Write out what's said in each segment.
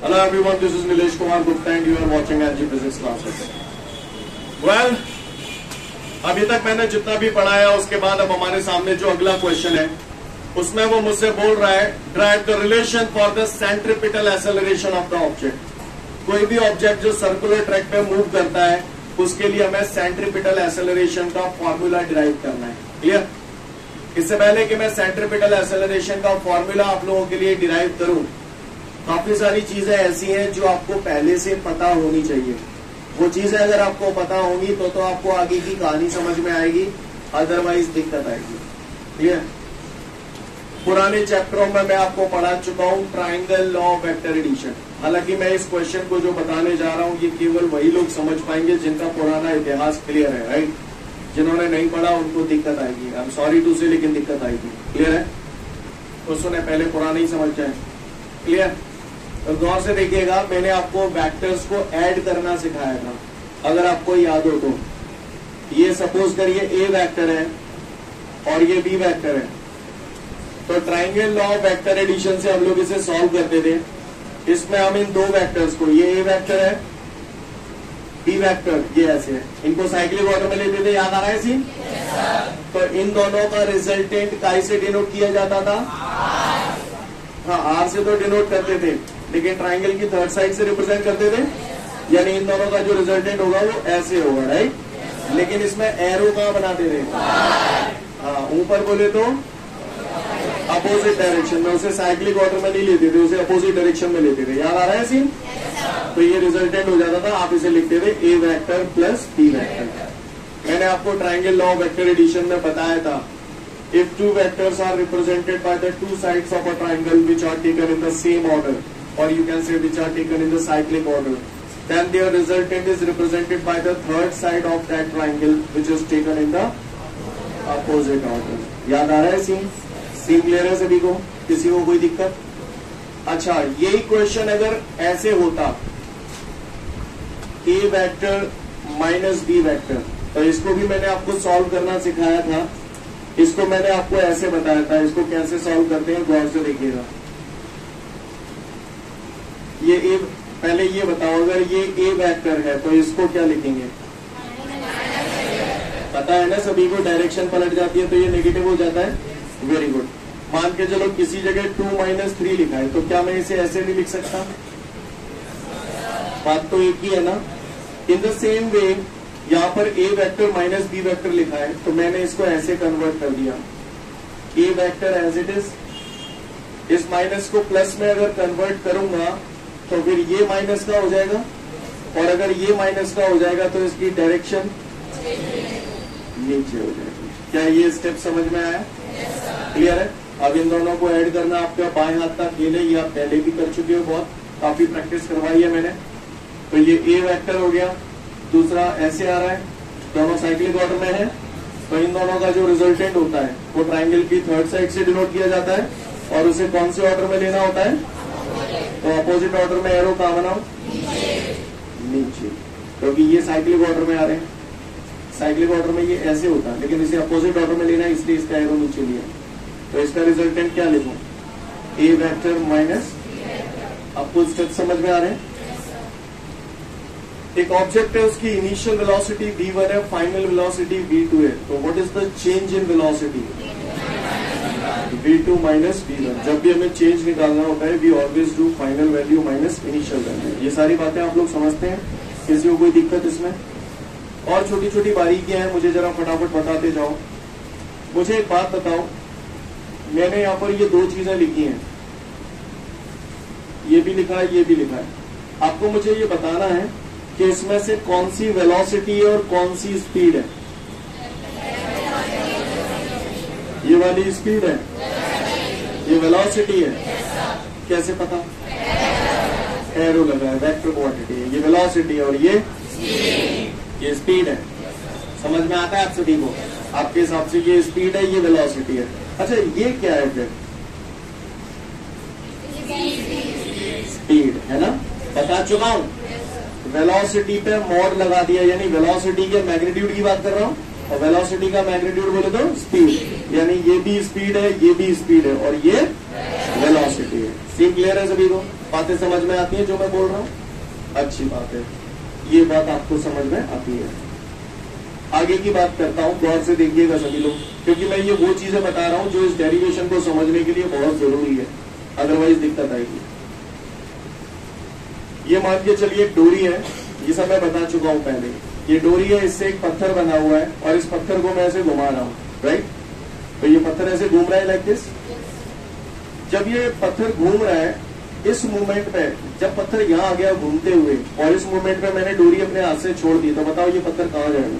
Hello everyone, this is Nilesh Kumar Gupta and you are watching NG Physics Classes. Well, अभी तक मैंने जितना भी पढ़ाया उसके बाद अब हमारे सामने जो अगला क्वेश्चन है उसमें वो मुझसे बोल रहा है drive the relation for the centripetal acceleration of the object. कोई भी ऑब्जेक्ट जो सर्कुलर ट्रैक पे मूव करता है उसके लिए हमें सेंट्रिपिटल एक्सेलरेशन का फॉर्मूला डिराइव करना है। क्लियर? इससे पहले कि मैं सेंट्रिपिटल एक्सेलरेशन का फॉर्मूला आप लोगों के लिए डिराइव करूं, काफी सारी चीजें ऐसी हैं जो आपको पहले से पता होनी चाहिए। वो चीजें अगर आपको पता होंगी तो आपको आगे की कहानी समझ में आएगी, अदरवाइज दिक्कत आएगी। क्लियर? पुराने चैप्टरों में मैं आपको पढ़ा चुका हूं triangle law of vector addition. हालांकि मैं इस क्वेश्चन को जो बताने जा रहा हूं ये केवल वही लोग समझ पाएंगे जिनका पुराना इतिहास क्लियर है, राइट? जिन्होंने नहीं पढ़ा उनको दिक्कत आएगी। आई एम सॉरी टू से, लेकिन दिक्कत आएगी। क्लियर है? तो सुने, पहले पुराना ही समझ जाए। क्लियर? तो गौर से देखिएगा, मैंने आपको वेक्टर्स को ऐड करना सिखाया था, अगर आपको याद हो तो। ये सपोज करिए ए वेक्टर है और ये बी वेक्टर है, तो triangle law of vector addition से हम लोग इसे सॉल्व करते थे। इसमें हम इन दो वेक्टर्स को, ये ए वेक्टर है, बी वेक्टर ये ऐसे है, इनको साइक्लिक ऑर्डर में लेते थे। याद आ रहा है सीन? तो इन दोनों का रिजल्टेंट काय से डिनोट किया जाता था? हाँ, आर से तो डिनोट करते थे, लेकिन ट्राइंगल की थर्ड साइड से रिप्रेजेंट करते थे। यानी इन दोनों का जो रिजल्टेंट होगा वो ऐसे होगा, राइट? लेकिन इसमें एरो कहाँ बनाते थे? हाँ, ऊपर बोले तो अपोजिट डायरेक्शन में, उसे साइक्लिक ऑर्डर में नहीं लेते थे, उसे अपोजिट डायरेक्शन में लेते थे। याद आ रहा है सीन? तो ये रिजल्टेंट हो जाता था, आप इसे लिखते थे a vector plus b vector. मैंने आपको triangle law of vector addition में बताया था, if two vectors are represented by the two sides of a triangle which are taken in the same order, or you can say which are taken in the cyclic order, then their resultant is represented by the third side of that triangle which is taken in the opposite order. याद आ रहा है scene? Scene clear है सभी को? किसी को कोई दिक्कत? अच्छा, यही क्वेश्चन अगर ऐसे होता ए वेक्टर माइनस बी वेक्टर, तो इसको भी मैंने आपको सॉल्व करना सिखाया था। इसको मैंने आपको ऐसे बताया था, इसको कैसे सॉल्व करते हैं गौर से देखिएगा। ये ए, पहले ये बताओ, अगर ये ए वेक्टर है तो इसको क्या लिखेंगे? पता है ना सभी को, डायरेक्शन पलट जाती है तो ये नेगेटिव हो जाता है। Very good. मान के चलो किसी जगह 2-3 लिखा है, तो क्या मैं इसे ऐसे नहीं लिख सकता? बात तो एक ही है ना। इन द सेम वे यहाँ पर ए वेक्टर माइनस बी वेक्टर लिखा है, तो मैंने इसको ऐसे कन्वर्ट कर दिया, ए वेक्टर एज इट इज। इस माइनस को प्लस में अगर कन्वर्ट करूंगा तो फिर ये माइनस का हो जाएगा, और अगर ये माइनस का हो जाएगा तो इसकी डायरेक्शन नीचे हो जाएगी। क्या ये स्टेप समझ में आया? क्लियर है? अब इन दोनों को ऐड करना आपका बाएं हाथ का खेल है, ये आप पहले भी कर चुके हो, बहुत काफी प्रैक्टिस करवाई है मैंने। तो ये ए वेक्टर हो गया, दूसरा ऐसे आ रहा है, दोनों साइक्लिक ऑर्डर में है, तो इन दोनों का जो रिजल्टेंट होता है वो ट्राइंगल की थर्ड साइड से डिनोट किया जाता है, और उसे कौन से ऑर्डर में लेना होता है? तो अपोजिट ऑर्डर में एरो कहाँ बनाओ? नीचे, क्योंकि ये साइक्लिक ऑर्डर में आ रहे हैं। साइक्लिक ऑर्डर में ये ऐसे होता है, लेकिन इसे अपोजिट ऑर्डर में लेना है, इसलिए इसका एरो नीचे लिया। तो इसका रिजल्टेंट क्या लिखूं? ए वेक्टर माइनस, आपको स्टेप समझ में आ रहे हैं? एक ऑब्जेक्ट है, उसकी इनिशियल वेलोसिटी v1 है, फाइनल वेलोसिटी v2 है, तो what is the change in velocity? v2 minus v1। जब भी हमें चेंज निकालना होता है we always do final value minus initial value. ये सारी बातें आप लोग समझते हैं? किसी को कोई दिक्कत इसमें? और छोटी छोटी बारीकियां हैं, मुझे जरा फटाफट बताते जाओ। मुझे एक बात बताओ, मैंने यहाँ पर ये दो चीजें लिखी हैं, ये भी लिखा है, ये भी लिखा है। आपको मुझे ये बताना है कि इसमें से कौन सी वेलोसिटी है और कौन सी स्पीड है? ये वाली स्पीड है, ये वेलोसिटी है। कैसे पता? एरो लगा है, वेक्टर क्वांटिटी है। ये वेलोसिटी है और ये स्पीड है। समझ में आता है आप सभी को? आपके हिसाब से ये स्पीड है, ये वेलोसिटी है। अच्छा, ये क्या है फिर? स्पीड है ना, बता चुका हूं। वेलोसिटी पे मॉड लगा दिया, यानी वेलोसिटी के मैग्नीट्यूड की बात कर रहा हूं, और वेलोसिटी का मैग्नीट्यूड बोले तो स्पीड, यानी ये भी स्पीड है, ये भी स्पीड है, और ये वेलोसिटी है। सीन क्लियर है सभी को? बातें समझ में आती हैं जो मैं बोल रहा हूं? अच्छी बात है, ये बात आपको समझ में आती है। आगे की बात करता हूं, गौर से देखिएगा सभी लोग, क्योंकि मैं ये वो चीजें बता रहा हूं जो इस डेरिवेशन को समझने के लिए बहुत जरूरी है, अदरवाइज दिक्कत आएगी। ये मान के चलिए एक डोरी है, ये सब मैं बता चुका हूं पहले। ये डोरी है, इससे एक पत्थर बना हुआ है और इस पत्थर को मैं ऐसे घुमा रहा हूं, राइट? तो ये पत्थर ऐसे घूम रहा है लाइक दिस। जब ये पत्थर घूम रहा है, इस मूवमेंट पे जब पत्थर यहाँ आ गया घूमते हुए और इस मूवमेंट पे मैंने डोरी अपने हाथ से छोड़ दी, तो बताओ ये पत्थर कहाँ जाएगा?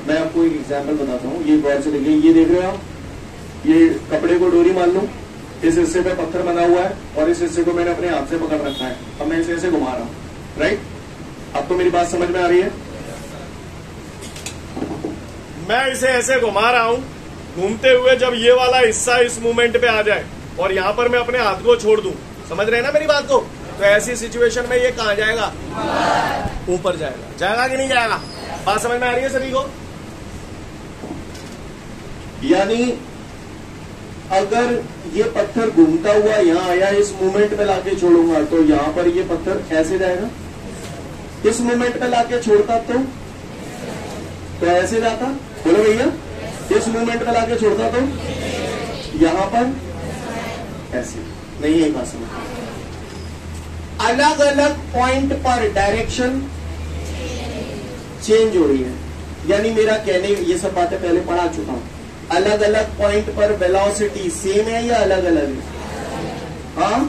मैं आपको एक एग्जांपल बताता हूँ, ये गौर से देखिए। ये देख रहे हो आप, ये कपड़े को डोरी मान लो, इस हिस्से पे पत्थर बना हुआ है और इस हिस्से को मैंने अपने हाथ से पकड़ रखा है। अब मैं इसे ऐसे घुमा रहा हूँ, राइट? अब तो मेरी बात समझ में आ रही है? मैं इसे ऐसे घुमा रहा हूँ घूमते हुए, जब ये वाला हिस्सा इस मूवमेंट पे आ जाए और यहाँ पर मैं अपने हाथ को छोड़ दूं, समझ रहे हैं ना मेरी बात को? तो ऐसी सिचुएशन में ये कहाँ जाएगा? ऊपर जाएगा। जाएगा कि नहीं जाएगा? बात समझ में आ रही है सभी को? यानी अगर ये पत्थर घूमता हुआ यहाँ आया, इस मूवमेंट में लाके छोड़ूंगा तो यहाँ पर ये पत्थर ऐसे जाएगा। इस मूवमेंट में लाके छोड़ता तो ऐसे जाता। बोलो भैया, इस मूवमेंट में लाके छोड़ता तो यहाँ पर ऐसे। नहीं है बात समझ? अलग अलग पॉइंट पर डायरेक्शन चेंज हो रही है। यानी मेरा कहने, ये सब बातें पहले पढ़ा चुका हूं। अलग अलग पॉइंट पर वेलोसिटी सेम है या अलग अलग है? हाँ,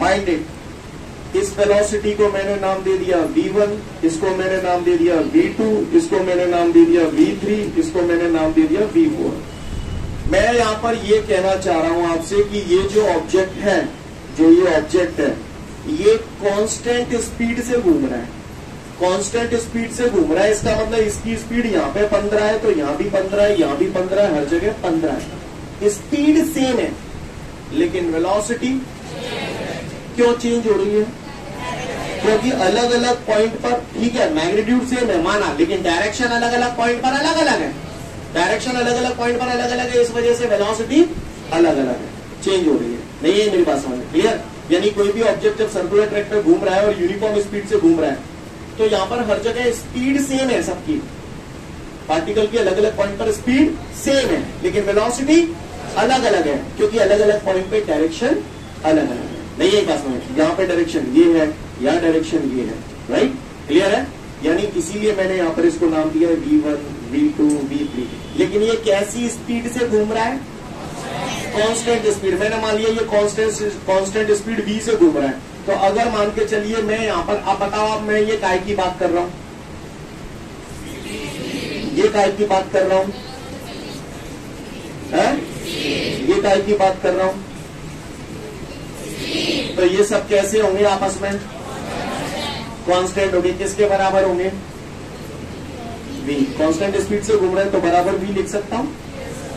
माइंड इट। इस वेलोसिटी को मैंने नाम दे दिया v1, इसको मैंने नाम दे दिया v2, इसको मैंने नाम दे दिया v3, इसको मैंने नाम दे दिया v4। मैं यहां पर ये कहना चाह रहा हूं आपसे कि ये जो ऑब्जेक्ट है, जो ये ऑब्जेक्ट है, ये कांस्टेंट स्पीड से घूम रहा है। कांस्टेंट स्पीड से घूम रहा है, इसका मतलब इसकी स्पीड यहाँ पे 15 है, तो यहाँ भी 15 है, यहाँ भी 15 है, हर जगह 15 है। स्पीड सेम है, लेकिन वेलोसिटी क्यों चेंज हो रही है? क्योंकि अलग अलग पॉइंट पर, ठीक है, मैग्नीट्यूड सेम है माना, लेकिन डायरेक्शन अलग अलग पॉइंट पर अलग अलग है। डायरेक्शन अलग अलग पॉइंट पर अलग अलग है, इस वजह से वेलोसिटी अलग अलग है, चेंज हो रही है। नहीं है मेरी बात समझ? क्लियर? यानी कोई भी ऑब्जेक्ट जब सर्कुलर ट्रैक पे घूम रहा है और यूनिफॉर्म स्पीड से घूम रहा है, तो यहाँ पर हर जगह स्पीड सेम है सबकी। पार्टिकल की अलग अलग पॉइंट पर स्पीड सेम है, लेकिन वेलोसिटी अलग अलग है, क्योंकि अलग अलग पॉइंट पे डायरेक्शन अलग अलग है। नहीं है बात समझ? यहाँ पे डायरेक्शन ये है, यहाँ डायरेक्शन ये है, राइट? क्लियर है? यानी इसीलिए मैंने यहाँ पर इसको नाम दिया है v1, v2, v3। लेकिन ये कैसी स्पीड से घूम रहा है? Constant speed. मैंने मान लिया ये कांस्टेंट स्पीड v से घूम रहा है। तो अगर मान के चलिए मैं यहाँ पर, आप बताओ, आप मैं ये काय की बात कर रहा हूँ, ये काय की बात कर रहा हूँ, ये काय की बात कर रहा हूँ, तो ये सब कैसे होंगे आपस में? कांस्टेंट होंगे। किसके बराबर होंगे? v। कांस्टेंट स्पीड से घूम रहे हैं तो बराबर v लिख सकता हूँ।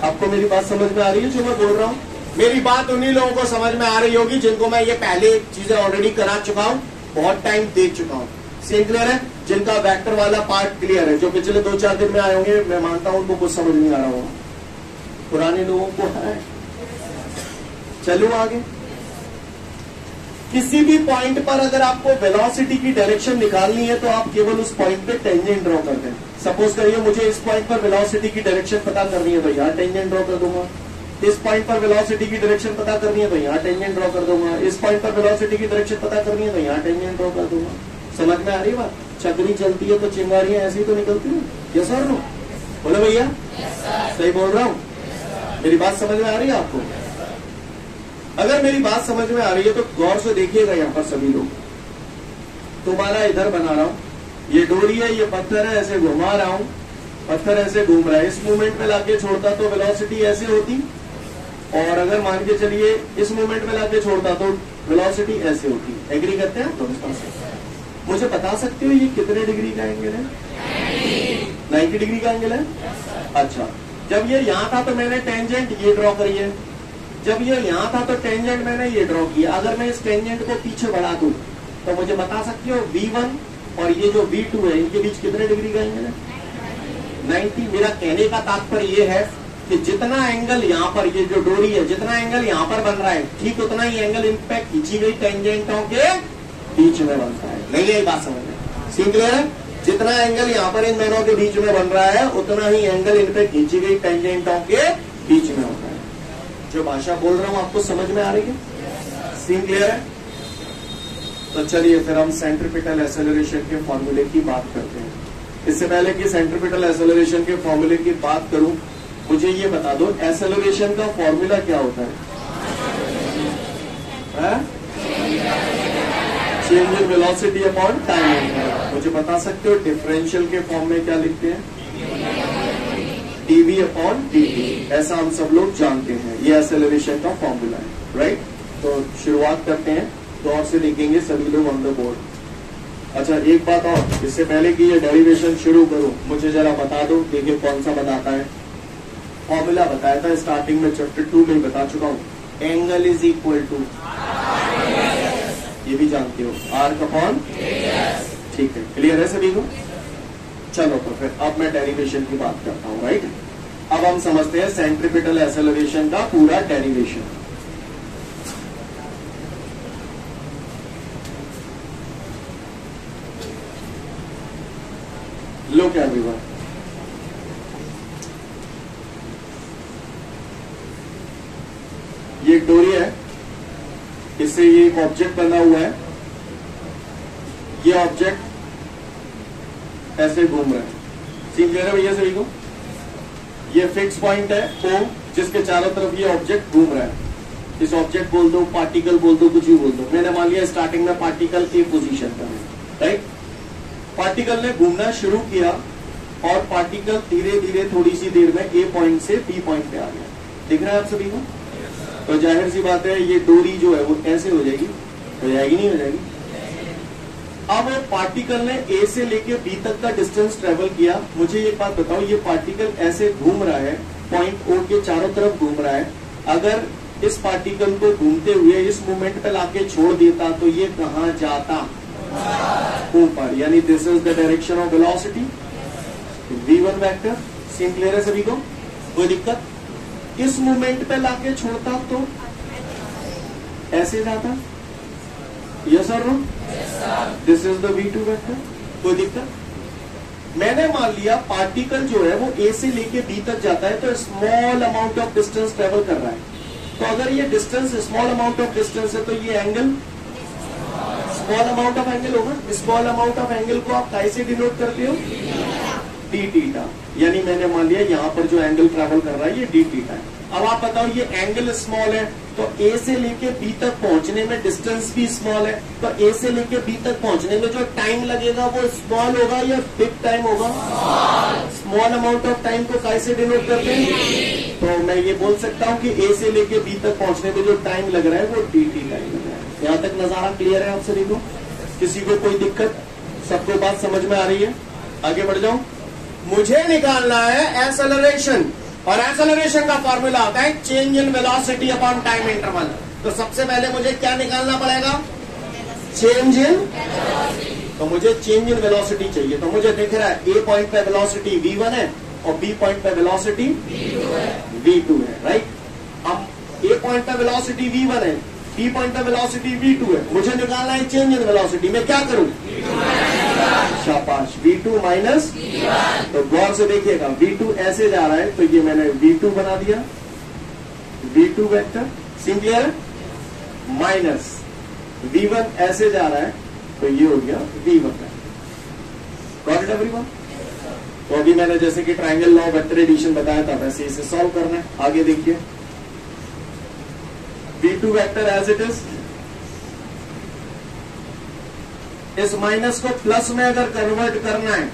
आपको मेरी बात समझ में आ रही है जो मैं बोल रहा हूँ? मेरी बात उन्हीं लोगों को समझ में आ रही होगी जिनको मैं ये पहले चीजें ऑलरेडी करा चुका हूँ, बहुत टाइम दे चुका हूँ। सेम क्लियर है? जिनका वेक्टर वाला पार्ट क्लियर है, जो पिछले 2-4 दिन में आए होंगे, मैं मानता हूँ उनको कुछ समझ नहीं आ रहा होगा। पुराने लोगों को है। चलो आगे। किसी भी पॉइंट पर अगर आपको वेलोसिटी की डायरेक्शन निकालनी है तो आप केवल उस पॉइंट पे टेंजेंट ड्रॉ करते हैं। सपोज करिए मुझे इस पॉइंट पर वेलोसिटी की डायरेक्शन पता करनी है, तो यहाँ टेंजेंट ड्रॉ कर दूंगा। इस पॉइंट पर वेलोसिटी की डायरेक्शन पता करनी है तो यहाँ टेंजेंट ड्रॉ कर दूंगा। इस पॉइंट पर वेलोसिटी की डायरेक्शन पता करनी है तो यहाँ टेंजेंट ड्रॉ कर दूंगा। समझ में आ रही बात? चक्री चलती है तो चिंगारियां ऐसी तो निकलती है। यस और नो? बोलो भैया, सही बोल रहा हूँ? मेरी बात समझ में आ रही है आपको? अगर मेरी बात समझ में आ रही है तो गौर से देखिएगा। यहाँ पर सभी लोग, तुम्हारा इधर बना रहा हूं, ये डोरी है, ये पत्थर है, ऐसे घुमा रहा हूं, पत्थर ऐसे घूम रहा है। इस मूवमेंट में लाके छोड़ता तो वेलोसिटी ऐसे होती, और अगर मान के चलिए इस मूवमेंट में लाके छोड़ता तो वेलोसिटी ऐसे होती। एग्री करते हैं तो मुझे बता सकते हो ये कितने डिग्री का एंगल है? 90 डिग्री का एंगल है। अच्छा, जब ये यहाँ था तो मैंने टेंजेंट ये ड्रॉ करी है, जब ये यहाँ था तो टेंजेंट मैंने ये ड्रॉ किया। अगर मैं इस टेंजेंट को पीछे बढ़ा दूं तो मुझे बता सकते हो v1 और ये जो v2 है, इनके बीच कितने डिग्री का एंगल है? 90। मेरा कहने का तात्पर्य ये है कि जितना एंगल यहाँ पर, ये जो डोरी है, जितना एंगल यहाँ पर बन रहा है, ठीक उतना ही एंगल इन पे खींची गई टेंजेंटों के बीच में बनता है। नहीं, यही बात समझ में सीख क्लियर है? जितना एंगल यहाँ पर इन दोनों के बीच में बन रहा है, उतना ही एंगल इन पे खींची गई टेंजेंटों के बीच में होता है। जो भाषा बोल रहा हूं आपको समझ में आ रही है? सीन क्लियर है? तो चलिए फिर हम सेंट्रीपिटल एक्सेलरेशन के फॉर्मूले की बात करते हैं। इससे पहले कि सेंट्रीपिटल एक्सेलरेशन के फॉर्मूले की बात करूं, मुझे ये बता दो एक्सेलरेशन का फॉर्मूला क्या होता है? Change in velocity upon time. मुझे बता सकते हो डिफरेंशियल के फॉर्म में क्या लिखते हैं? dv upon dt। ऐसा हम सब लोग जानते हैं, ये एक्सेलरेशन का फॉर्मूला है, राइट? तो शुरुआत करते हैं, गौर से देखेंगे सभी लोग ऑन द बोर्ड। अच्छा, एक बात और, इससे पहले कि ये डेरिवेशन शुरू करूं, मुझे जरा बता दो, देखिए कौन सा बताता है। फॉर्मूला बताया था स्टार्टिंग में, चैप्टर 2 में बता चुका हूं, एंगल इज इक्वल टू, ये भी जानते हो, आर्क अपॉन। ठीक है, क्लियर है सभी को? चलो तो फिर अब मैं डेरिवेशन की बात करता हूं, राइट? अब हम समझते हैं सेंट्रीपिटल एक्सेलरेशन का पूरा डेरिवेशन। लुक एवरीवन, ये एक डोरी है, इससे ये एक ऑब्जेक्ट बना हुआ है। ये ऑब्जेक्ट ऐसे घूम रहा है, सीन क्लियर है भैया सभी को? ये फिक्स पॉइंट है O, जिसके चारों तरफ ये ऑब्जेक्ट घूम रहा है। इस ऑब्जेक्ट बोल दो, पार्टिकल बोल दो, कुछ भी बोल दो। मैंने मान लिया स्टार्टिंग में पार्टिकल ए पोजीशन पर है, राइट? पार्टिकल ने घूमना शुरू किया और पार्टिकल धीरे धीरे थोड़ी सी देर में ए पॉइंट से बी पॉइंट पे आ गया। दिख रहा है आप सभी को? तो जाहिर सी बात है ये डोरी जो है वो ऐसे हो जाएगी, नहीं हो जाएगी? अब पार्टिकल ने ए से लेके बी तक का डिस्टेंस ट्रेवल किया। मुझे एक बात बताओ, ये पार्टिकल ऐसे घूम रहा है, पॉइंट ओ के चारों तरफ घूम रहा है। अगर इस पार्टिकल को घूमते हुए इस मोमेंट पे लाके छोड़ देता तो ये कहां जाता? ऊपर, यानी this is the direction of velocity, v1 vector. Scene clear है सभी को? कोई दिक्कत? इस मोमेंट पे लाके छोड़ता तो ऐसे जाता, यस और no? This is the v2 vector. कोई दिक्कत? मैंने मान लिया पार्टिकल जो है वो ए से लेके बी तक जाता है, तो small amount of distance travel कर रहा है। तो अगर ये distance small amount of distance है तो ये angle small amount of angle होगा। स्मॉल अमाउंट ऑफ एंगल को आप कैसे डिनोट करते हो? D theta. यानी मैंने मान लिया यहाँ पर जो एंगल ट्रेवल कर रहा है ये डी थीटा है। अब आप बताओ, ये एंगल स्मॉल है तो ए से लेके बी तक पहुंचने में डिस्टेंस भी स्मॉल है, तो ए से लेके बी तक पहुंचने में जो टाइम लगेगा वो स्मॉल होगा या बिग टाइम होगा? स्मॉल अमाउंट ऑफ टाइम को कैसे डिनोट करते हैं? तो मैं ये बोल सकता हूँ कि ए से लेके बी तक पहुंचने में जो टाइम लग रहा है वो डी टी टाइम लग रहा है। यहाँ तक नजारा क्लियर है आप सभी को? किसी को कोई दिक्कत? सबको बात समझ में आ रही है? आगे बढ़ जाऊं। मुझे निकालना है एक्सेलरेशन, और एक्सेलरेशन का फॉर्मूला होता है change in velocity upon time interval. तो सबसे पहले मुझे क्या निकालना पड़ेगा? Change in. तो मुझे चेंज इन वेलोसिटी चाहिए। तो मुझे दिख रहा है ए पॉइंट पे वेलोसिटी v1 है और बी पॉइंट पे वेलोसिटी v2 है, राइट? अब ए पॉइंट पे वेलोसिटी v1 है, बी पॉइंट पे वेलोसिटी v2 है। मुझे निकालना है चेंज इन वेलोसिटी। मैं क्या करूं? शाबाश, v2 माइनस। तो गौर से देखिएगा, v2 ऐसे जा रहा है तो ये मैंने v2 बना दिया, v2 वेक्टर। सीन क्लियर है? माइनस v1 ऐसे जा रहा है तो ये हो गया v1 गॉट इट एवरीवन? तो अभी मैंने जैसे कि ट्रायंगल लॉ वेक्टर एडिशन बताया था वैसे इसे सॉल्व करना है। आगे देखिए, v2 vector as it is, इस माइनस को प्लस में अगर कन्वर्ट करना है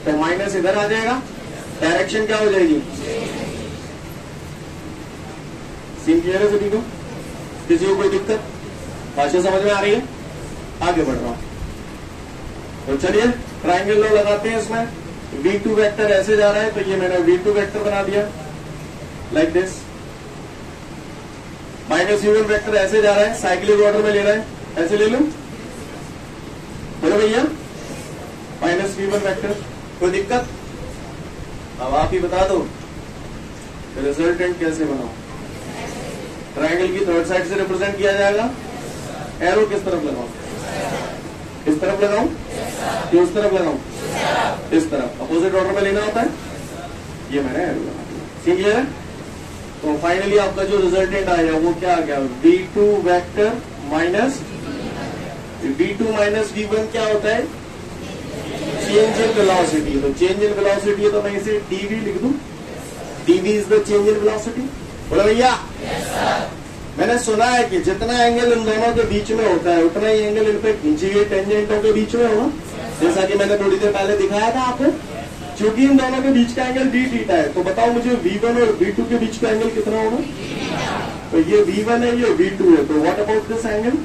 तो माइनस इधर आ जाएगा, डायरेक्शन क्या हो जाएगी? सीन क्लियर है सभी को? किसी को कोई दिक्कत? भाषा समझ में आ रही है? आगे बढ़ रहा हूं। तो चलिए ट्रायंगल लॉ लगाते हैं इसमें। v2 वेक्टर ऐसे जा रहा है तो ये मैंने v2 वेक्टर बना दिया like this. Minus v1 vector ऐसे जा रहा है, साइक्लिक ऑर्डर में ले रहा है, ऐसे ले लूं? बोलो भैया, माइनस v1 वेक्टर। कोई दिक्कत? अब आप ही बता दो। रिजल्टेंट कैसे बनाओ? ट्रायंगल की थर्ड साइड से रिप्रेजेंट किया जाएगा। एरो किस तरफ लगाऊं? इस तरफ लगाऊं कि उस तरफ लगाऊं? इस तरफ। अपोजिट ऑर्डर में लेना होता है। ये मैंने एरो लगा दिया। क्लियर है? तो फाइनली आपका जो रिजल्टेंट आएगा वो क्या आ गया? V2 vector minus V2 minus V1 क्या होता है? Change in velocity. तो चेंज इन वेलोसिटी है तो मैं इसे dV लिख दूं। dV is the change in velocity. बोला भैया? मैंने सुना है कि जितना एंगल इन दोनों के बीच में होता है उतना ही एंगल इन पे खींची गई टेंजेंटों के बीच में होगा। जैसा कि मैंने थोड़ी देर पहले दिखाया था आपको। क्योंकि इन दोनों के बीच का एंगल d थीटा है, तो बताओ मुझे V1 और V2 के बीच का एंगल कितना होगा? तो ये V1 है, ये V2 है, तो what about this angle?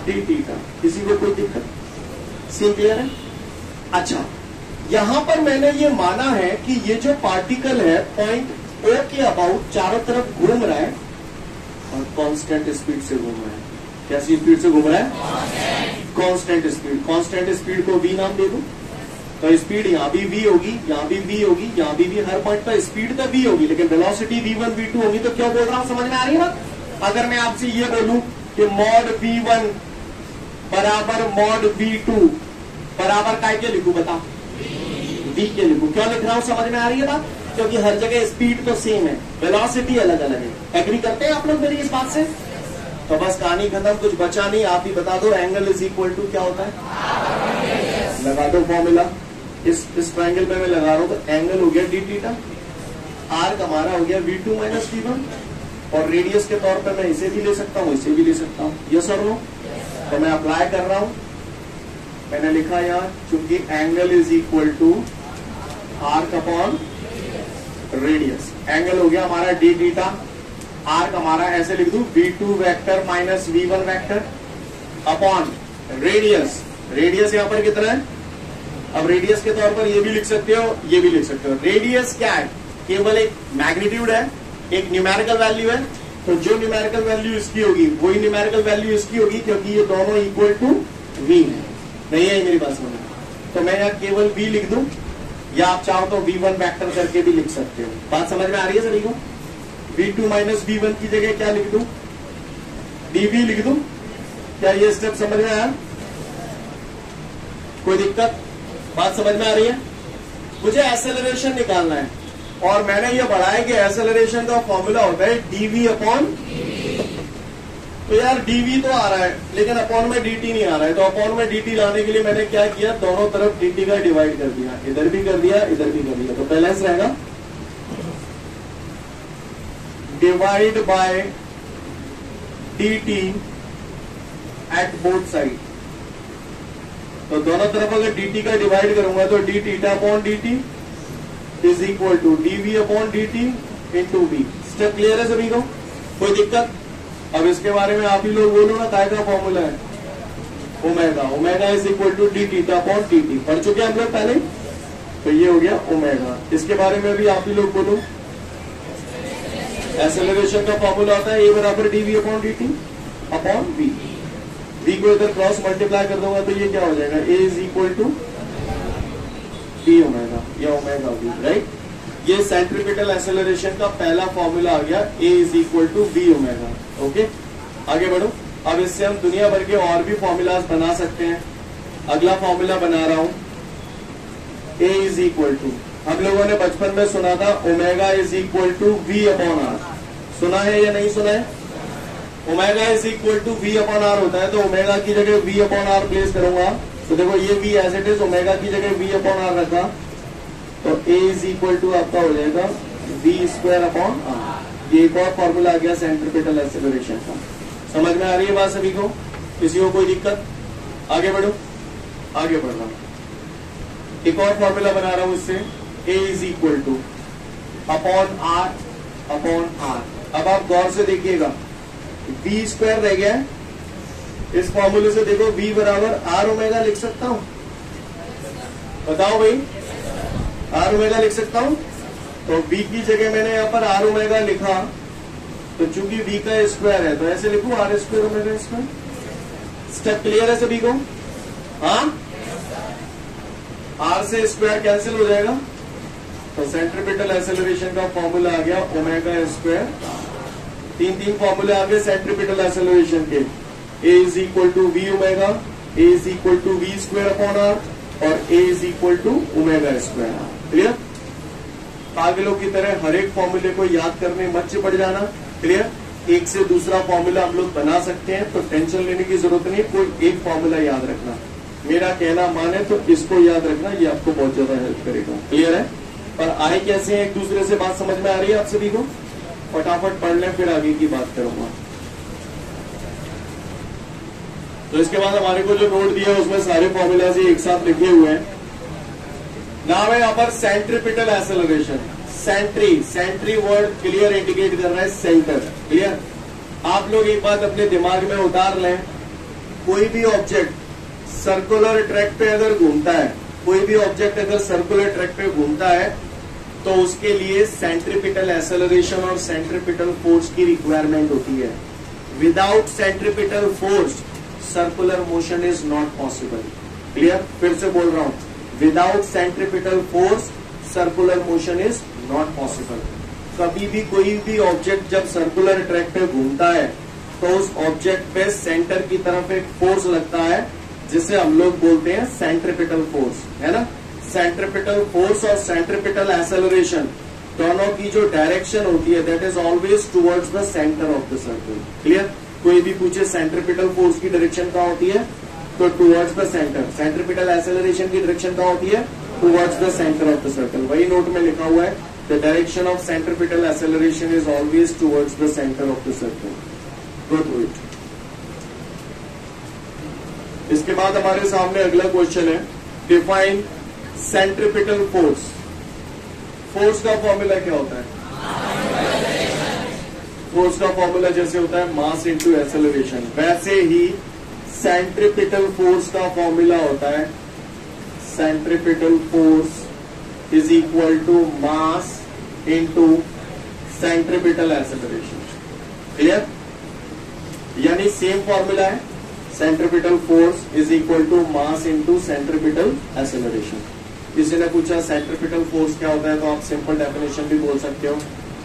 d theta. किसी को कोई दिक्कत? सीन क्लियर है? अच्छा, यहां पर मैंने ये माना है कि ये जो पार्टिकल है पॉइंट O के अबाउट चारों तरफ घूम रहा है और कांस्टेंट स्पीड से घूम रहा है। कैसी स्पीड से घूम रहा है? Constant speed. कांस्टेंट स्पीड को V नाम दे दो। तो स्पीड यहाँ भी V होगी, यहाँ भी V होगी, यहाँ भी V, हर पॉइंट पर स्पीड तो V होगी, लेकिन वेलोसिटी V1 V2 होगी। तो क्यों बोल रहा हूं, समझ में आ रही है ना? अगर मैं आपसे ये बोलूं कि मॉड V1 बराबर मॉड V2 बराबर काय के लिखूं? बता। V के लिखूं। क्यों लिख रहा हूं, समझ में आ रही है बात? क्योंकि हर जगह स्पीड तो सेम है, वेलोसिटी अलग अलग है। एग्री करते हैं आप लोग मेरी इस बात से? तो बस कहानी खत्म, कुछ बचा नहीं। आप ही बता दो एंगल इज इक्वल टू क्या होता है? लगा दो फॉर्मूला। इस ट्रायंगल पे मैं लगा रहा हूं तो एंगल हो गया d थीटा, आर्क हमारा हो गया V2 माइनस V1, और रेडियस के तौर पे मैं इसे भी ले सकता हूं, इसे भी ले सकता हूं। यस और नो? तो मैं अप्लाई कर रहा हूं। मैंने लिखा यार, चूंकि angle is equal to arc upon radius. Angle हो गया हमारा d थीटा, आर्क हमारा ऐसे लिख दूं V2 vector minus V1 vector upon radius. Radius यहां पर कितना है? अब रेडियस के तौर पर ये भी लिख सकते हो, ये भी लिख सकते हो। रेडियस क्या है? केवल एक मैग्नीट्यूड है, एक न्यूमेरिकल वैल्यू है। तो जो न्यूमेरिकल वैल्यू इसकी होगी वही न्यूमेरिकल वैल्यू इसकी होगी, क्योंकि ये दोनों इक्वल टू V है। नहीं है मेरी बात समझ? तो मैं यहाँ केवल V लिख दूं, या आप चाहो तो V1 वेक्टर करके भी लिख सकते हो। बात समझ में आ रही है सभी को? V2 माइनस V1 की जगह क्या लिख दूं? dV लिख दूं। क्या ये स्टेप समझ में आया? कोई दिक्कत? बात समझ में आ रही है? मुझे एक्सेलरेशन निकालना है, और मैंने ये पढ़ा है कि एक्सेलरेशन का फॉर्मूला होता है dV अपॉन। तो यार dV तो आ रहा है, लेकिन अपॉन में dt नहीं आ रहा है। तो अपॉन में dt लाने के लिए मैंने क्या किया? दोनों तरफ dt का डिवाइड कर दिया, इधर भी कर दिया, इधर भी कर दिया। तो बैलेंस रहेगा divide by dt at both side. तो दोनों तरफ अगर dt का डिवाइड करूंगा तो d theta upon dt is equal to dv upon dt into v। Step clear है सभी को? कोई दिक्कत? अब इसके बारे में आप ही लोग बोलो ना, काय का फॉर्मूला है? Omega. Omega is equal to d theta upon dt। पढ़ चुके हम लोग पहले। तो ये हो गया ओमेगा। इसके बारे में भी आप ही लोग बोलो। एक्सेलरेशन का फॉर्मूला होता है a बराबर dv upon dt upon v। v को इधर क्रॉस मल्टीप्लाई कर दूंगा तो ये क्या हो जाएगा? a is equal to d omega या ओमेगा v, राइट? ये सेंट्रीपिटल एक्सेलरेशन का पहला फॉर्मूला आ गया, a is equal to v omega. Okay, आगे बढ़ो। अब इससे हम दुनिया भर के और भी फॉर्मूलाज बना सकते हैं। अगला फॉर्मूला बना रहा हूं, a इज इक्वल टू, हम लोगों ने बचपन में सुना था omega is equal to v upon r. सुना है या नहीं सुना है? Omega is equal to v upon r होता है। तो ओमेगा की जगह v अपॉन आर प्लेस करूंगा। तो देखो ये v as it is, omega की जगह v अपॉन आर रखा, तो a इज इक्वल टू आपका हो जाएगा v स्क्वायर अपॉन आर। ये एक और फॉर्मूला आ गया सेंट्रीपिटल एक्सेलरेशन का। समझ में आ रही है बात सभी को? किसी को कोई दिक्कत? आगे बढ़ो, आगे बढ़ रहा हूं। एक और फॉर्मूला बना रहा हूं इससे, a is equal to upon r. अब आप गौर से देखिएगा, v स्क्वायर रह गया है। इस फॉर्मूले से देखो v बराबर आर ओमेगा लिख सकता हूं? बताओ भाई, आर ओमेगा लिख सकता हूं? तो v की जगह मैंने यहाँ पर आर ओमेगा लिखा, तो चूंकि v का स्क्वायर है तो ऐसे लिखूं r square omega square. Step clear है सभी को? हाँ, आर से स्क्वायर कैंसिल हो जाएगा, तो सेंट्रीपिटल एक्सेलरेशन का फॉर्मूला आ गया ओमेगा स्क्वायर। तीन फॉर्मूले आ गए सेंट्रीपिटल एक्सेलरेशन के, a is equal to v omega, a is equal to v square upon r और a is equal to omega square. Clear? पागलों की तरह हर एक फॉर्मूले को याद करने मत से पड़ जाना। क्लियर? एक से दूसरा फॉर्मूला हम लोग बना सकते हैं, तो टेंशन लेने की जरूरत नहीं, कोई एक फॉर्मूला याद रखना। मेरा कहना माने तो इसको याद रखना, ये आपको बहुत ज्यादा हेल्प करेगा। क्लियर है? पर आए कैसे हैं एक दूसरे से, बात समझ में आ रही है आप सभी को? फटाफट पढ़ लें, फिर आगे की बात करूंगा। तो इसके बाद हमारे को जो नोट दिया है उसमें सारे फॉर्मूलाज एक साथ लिखे हुए हैं। नाम है यहाँ पर centripetal acceleration. Centri word clear indicate कर रहा है सेंटर। क्लियर? आप लोग एक बात अपने दिमाग में उतार लें, कोई भी ऑब्जेक्ट सर्कुलर ट्रैक पे अगर घूमता है, कोई भी ऑब्जेक्ट अगर सर्कुलर ट्रैक पे घूमता है तो उसके लिए सेंट्रीपिटल एक्सेलरेशन और सेंट्रीपिटल फोर्स की रिक्वायरमेंट होती है। Without centripetal force circular motion is not possible. Clear? फिर से बोल रहा हूं, without centripetal force circular motion is not possible. कभी भी कोई भी ऑब्जेक्ट जब सर्कुलर ट्रैक पे घूमता है तो उस ऑब्जेक्ट पे सेंटर की तरफ एक फोर्स लगता है जिसे हम लोग बोलते हैं सेंट्रीपिटल फोर्स, है ना? सेंट्रीपिटल फोर्स और सेंट्रीपिटल एक्सेलरेशन दोनों की जो डायरेक्शन होती है that is always towards the centre of the circle. Clear? कोई भी पूछे सेंट्रीपिटल फोर्स की डायरेक्शन कहाँ होती है, तो towards the centre. Centripetal acceleration की डायरेक्शन कहाँ होती है, towards the centre of the circle. वही नोट में लिखा हुआ है, the direction of centripetal acceleration is always towards the centre of the circle. Go through it. इसके बाद हमारे सामने अगला क्वेश्चन है, डिफाइन सेंट्रीपिटल फोर्स। फोर्स का फॉर्मूला क्या होता है? फोर्स का फॉर्मूला जैसे होता है मास इनटू एक्सेलरेशन, वैसे ही सेंट्रीपिटल फोर्स का फॉर्मूला होता है centripetal force is equal to mass into centripetal acceleration. Clear? यानी सेम फॉर्मूला है, centripetal force is equal to mass into centripetal acceleration. किसी ने पूछा सेंट्रीपिटल फोर्स क्या होता है, तो आप सिंपल डेफिनेशन भी बोल सकते हो,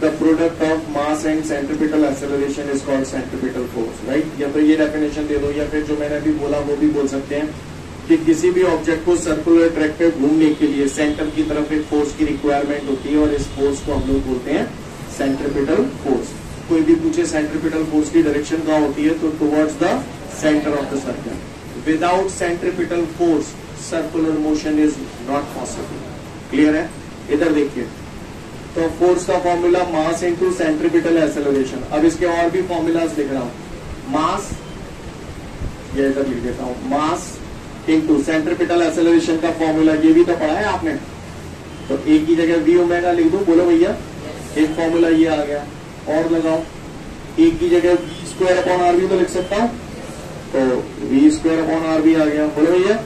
the product of mass and centripetal acceleration is called centripetal force. Right? या तो ये डेफिनेशन दे दो, या फिर जो मैंने अभी बोला वो भी बोल सकते हैं कि किसी भी ऑब्जेक्ट को सर्कुलर ट्रैक पे घूमने के लिए सेंटर की तरफ एक फोर्स की रिक्वायरमेंट होती है और इस फोर्स को हम लोग बोलते हैं सेंट्रीपिटल फोर्स। कोई भी पूछे सेंट्रीपिटल फोर्स की डायरेक्शन कहाँ होती है, तो towards the centre of the circle. Without centripetal force circular motion is not possible. Clear है? इधर देखिए, तो फोर्स का formula mass into centripetal acceleration. अब इसके और भी फॉर्मूलाज लिख रहा हूं, मास, ये इधर लिख देता हूं, मास इनटू सेंट्रीपिटल एक्सेलरेशन का फॉर्मूला ये भी तो पढ़ा है आपने, तो एक की जगह वी ओमेगा लिख दो। बोलो भैया, एक फॉर्मूला ये आ गया, और लगाओ, एक की जगह वी स्क्वायर अपॉन आर भी तो लिख सकता हूं, तो वी स्क्वायर अपॉन आर भी आ गया। बोलो भैया,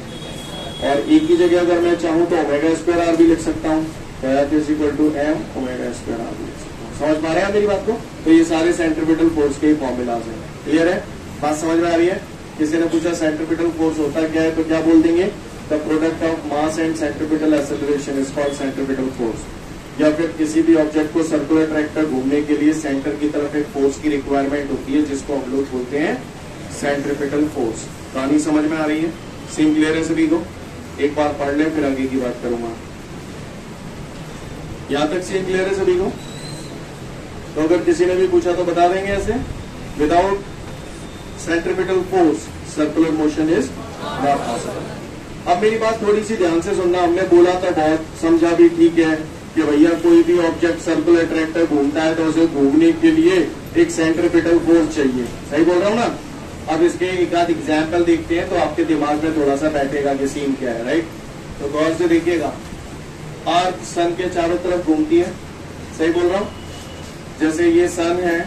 और एक की जगह अगर मैं चाहूं तो ओमेगा स्क्वायर आर भी लिख सकता हूं, तो f is equal to m omega square r भी लिख सकता हूं। समझ पा रहे हैं मेरी बात को? तो ये सारे सेंट्रीपिटल फोर्स के ही फॉर्मूलाज हैं। क्लियर है? बात समझ में आ रही है? किसी ने पूछा सेंट्रीपिटल फोर्स होता क्या है, तो क्या बोल देंगे, the product of mass and centripetal acceleration is called centripetal force. या फिर किसी भी ऑब्जेक्ट को सर्कुलर ट्रैक पर घूमने के लिए सेंटर की तरफ एक फोर्स की रिक्वायरमेंट होती है जिसको हम लोग बोलते हैं सेंट्रीपिटल फोर्स। कहानी समझ में आ रही है? सीन क्लियर है सभी को? एक बार पढ़ लें, फिर आगे की बात करूंगा। यहां तक सीन क्लियर है सभी को? तो अगर किसी ने भी पूछा तो बता देंगे ऐसे, without centripetal force circular motion is not possible. अब मेरी बात थोड़ी सी ध्यान से सुनना, हमने बोला था बहुत, समझा भी ठीक है कि भैया कोई भी ऑब्जेक्ट सर्कुलर ट्रैक पर घूमता है तो उसे घूमने के लिए एक सेंट्रीपिटल फोर्स चाहिए। सही बोल रहा हूं ना? अब इसके एक आध एग्जाम्पल देखते हैं तो आपके दिमाग में थोड़ा सा बैठेगा कि सीन क्या है। राइट? तो गौर से देखिएगा, अर्थ सन के चारों तरफ घूमती है। सही बोल रहा हूं? जैसे ये सन है,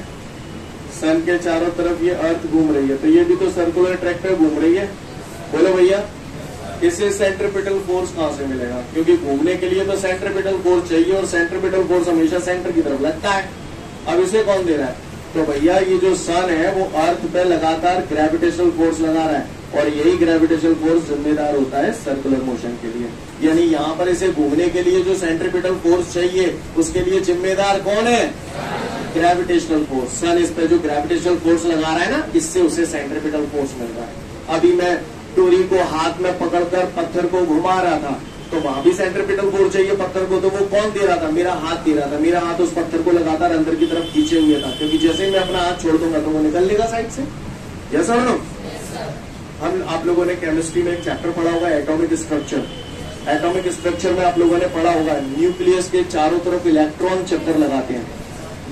सन के चारों तरफ ये अर्थ घूम रही है, तो ये भी तो सर्कुलर ट्रैक पे घूम रही है। बोलो भैया, इसे सेंट्रीपिटल फोर्स कहां से मिलेगा? क्योंकि घूमने के लिए तो सेंट्रीपिटल फोर्स चाहिए और सेंट्रीपिटल फोर्स हमेशा सेंटर की तरफ लगता है। अब इसे कौन दे रहा है? तो भैया ये जो सन है वो अर्थ पे लगातार ग्रेविटेशनल फोर्स लगा रहा है और यही ग्रेविटेशनल फोर्स जिम्मेदार होता है सर्कुलर मोशन के लिए। यानी यहाँ पर इसे घूमने के लिए जो सेंट्रीपिटल फोर्स चाहिए उसके लिए जिम्मेदार कौन है? Gravitational force. सन इस पे जो ग्रेविटेशनल फोर्स लगा रहा है ना, इससे उसे सेंट्रीपिटल फोर्स मिल रहा है। अभी मैं डोरी को हाथ में पकड़कर पत्थर को घुमा रहा था तो वहां भी सेंट्रीपिटल फोर्स चाहिए पत्थर को, तो वो कौन दे रहा था? मेरा हाथ दे रहा था। मेरा हाथ उस पत्थर को लगातार अंदर की तरफ खींचे हुए था, क्योंकि जैसे ही मैं अपना हाथ छोड़ दूंगा तो वो निकल लेगा साइड से। यस और नो? हम आप लोगों ने केमिस्ट्री में एक चैप्टर पढ़ा होगा एटॉमिक स्ट्रक्चर। एटॉमिक स्ट्रक्चर में आप लोगों ने पढ़ा होगा न्यूक्लियस के चारों तरफ इलेक्ट्रॉन चक्कर लगाते हैं।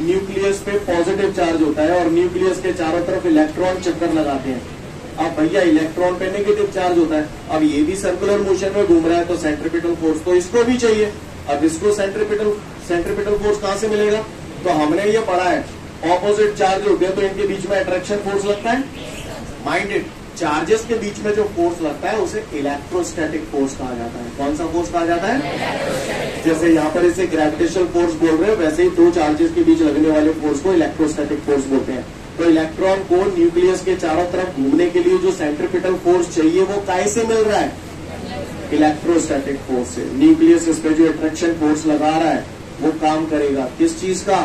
न्यूक्लियस पे पॉजिटिव चार्ज होता है और न्यूक्लियस के चारों तरफ इलेक्ट्रॉन चक्कर लगाते हैं। अब भैया इलेक्ट्रॉन पे नेगेटिव चार्ज होता है, अब ये भी सर्कुलर मोशन में घूम रहा है तो सेंट्रीपिटल फोर्स तो इसको भी चाहिए। अब इसको सेंट्रीपिटल फोर्स कहां से मिलेगा? तो हमने ये पढ़ा है ऑपोजिट चार्ज होते हैं तो इनके बीच में अट्रैक्शन फोर्स लगता है। माइंडेड चार्जेस के बीच में जो फोर्स लगता है उसे इलेक्ट्रोस्टैटिक फोर्स कहा जाता है। कौन सा फोर्स कहा जाता है? जैसे यहाँ पर इसे ग्रेविटेशनल फोर्स बोल रहे हैं, वैसे ही दो चार्जेस के बीच लगने वाले फोर्स को इलेक्ट्रोस्टैटिक फोर्स बोलते हैं। तो इलेक्ट्रॉन को न्यूक्लियस के चारों तरफ घूमने के लिए जो सेंट्रीपिटल फोर्स चाहिए वो काय से मिल रहा है? इलेक्ट्रोस्टैटिक फोर्स से। न्यूक्लियस इस पे जो अट्रैक्शन फोर्स लगा रहा है वो काम करेगा किस चीज का?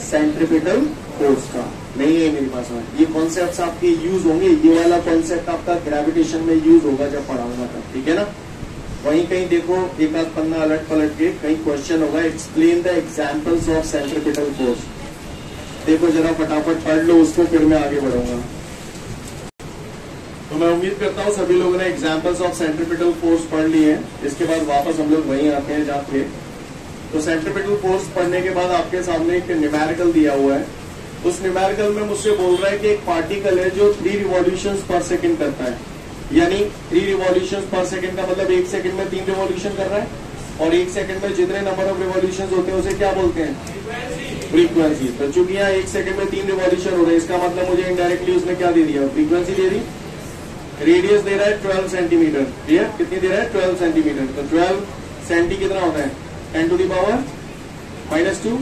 सेंट्रीपिटल फोर्स का। नहीं है मेरे पास में ये कॉन्सेप्ट आपके यूज होंगे, ये वाला कॉन्सेप्ट आपका ग्रेविटेशन में यूज होगा जब पढ़ाऊंगा तब, ठीक है ना? वहीं कहीं देखो एक आध पन्ना अलट पलट के कहीं क्वेश्चन होगा explain the examples of centripetal force. देखो जरा फटाफट पढ़ लो उसको, फिर मैं आगे बढ़ूंगा। तो मैं उम्मीद करता हूँ सभी लोगों ने एग्जाम्पल्स ऑफ सेंट्रीपिटल फोर्स पढ़ लिए हैं। इसके बाद वापस हम लोग वहीं आते हैं जहाँ थे। तो सेंट्रीपिटल फोर्स पढ़ने के बाद आपके सामने एक न्यूमेरिकल दिया हुआ है। उस न्यूमेरिकल में मुझसे बोल रहा है कि एक पार्टिकल है जो 3 रिवॉल्यूशंस पर सेकंड करता है। यानी 3 रिवॉल्यूशंस पर सेकंड का मतलब 1 सेकंड में 3 रिवॉल्यूशन कर रहा है, और 1 सेकंड में जितने नंबर ऑफ रिवॉल्यूशंस होते हैं उसे क्या बोलते हैं? फ्रीक्वेंसी। तो चूंकि यहाँ 1 सेकंड में 3 रिवॉल्यूशन हो रहे हैं, इसका मतलब मुझे इनडायरेक्टली उसने क्या दे दिया? फ्रीक्वेंसी दे दी। रेडियस दे रहा है 12 सेंटीमीटर। क्लियर? कितनी दे रहा है? 12 सेंटीमीटर। तो 12 सेंटी कितना होता है? 10 टू द पावर -2।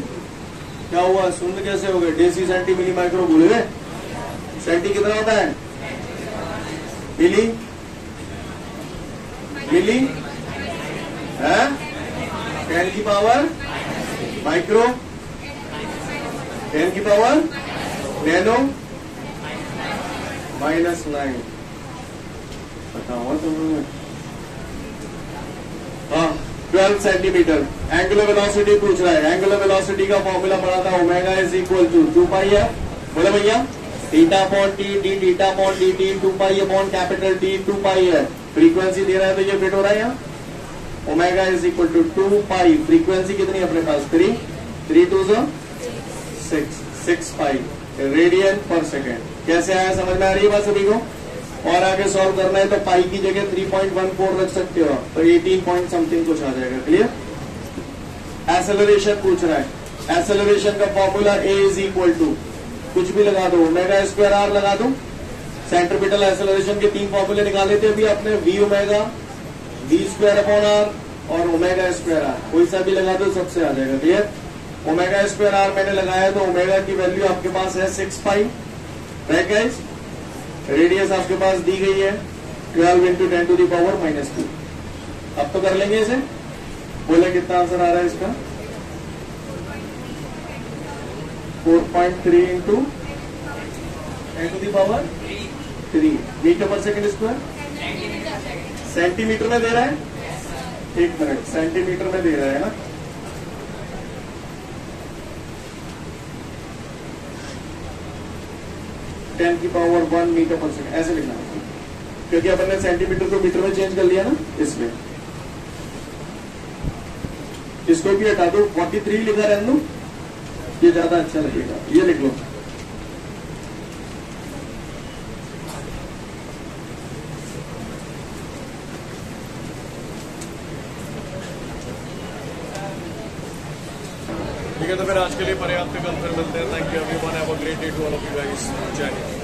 क्या हुआ? शून्य कैसे हो गए? डेसी सेंटी मिली माइक्रो भूल गए? सेंटी कितना होता है? मिली मिली है 10 की पावर माइक्रो, 10 की पावर नैनो -9। बताओ तुम। हाँ 12 सेंटीमीटर। एंगुलर वेलोसिटी पूछ रहा है। एंगुलर वेलोसिटी का फॉर्मूला पढ़ा था ओमेगा इज इक्वल टू 2 पाई है। बोले भैया theta upon T D theta upon D T 2 pi upon capital T 2 पाई है। फ्रीक्वेंसी दे रहा है तो ये फिट हो रहा है यहाँ। Omega is equal to 2 pi. Frequency कितनी है अपने पास? 3 3 2 6 पाई रेडियन पर सेकेंड। कैसे आया? समझ में आ रही है बात सभी को? और आगे सॉल्व करना है तो पाई की जगह 3.14 रख सकते हो तो 18 पॉइंट समथिंग कुछ आ जाएगा। क्लियर? एक्सेलरेशन पूछ रहा है। एक्सेलरेशन का formula a is equal to कुछ भी लगा दो, ओमेगा स्क्वायर आर लगा दो। सेंट्रीपिटल एक्सेलरेशन के 3 फॉर्मूले निकाले थे अभी आपने, v omega, v square upon r और ओमेगा स्क्वायर आर। कोई सा भी लगा दो सबसे आ जाएगा। क्लियर? ओमेगा स्क्वायर आर मैंने लगाया तो ओमेगा की वैल्यू आपके पास है 6 पाई। Right guys? रेडियस आपके पास दी गई है 12 इंटू 10 टू द पावर -2। अब तो कर लेंगे इसे। बोले कितना आंसर आ रहा है इसका? 4.3 into 10 to the power 3 metre पर सेकेंड स्क्वायर। सेंटीमीटर में दे रहा है? एक मिनट, सेंटीमीटर में दे रहा है ना? टेन की पावर 1 मीटर पर सेकेंड ऐसे लिखना है, क्योंकि अपन ने सेंटीमीटर को मीटर में चेंज कर लिया ना, इसलिए इसको भी हटा दो। 43 लिखा रहने दो, ये ज्यादा अच्छा लगेगा। ये लिख लो। ठीक है, तो फिर आज के लिए पर्याप्त। कल फिर मिलते हैं। Thank you everyone, have a great day to all of you guys. जय हिंद।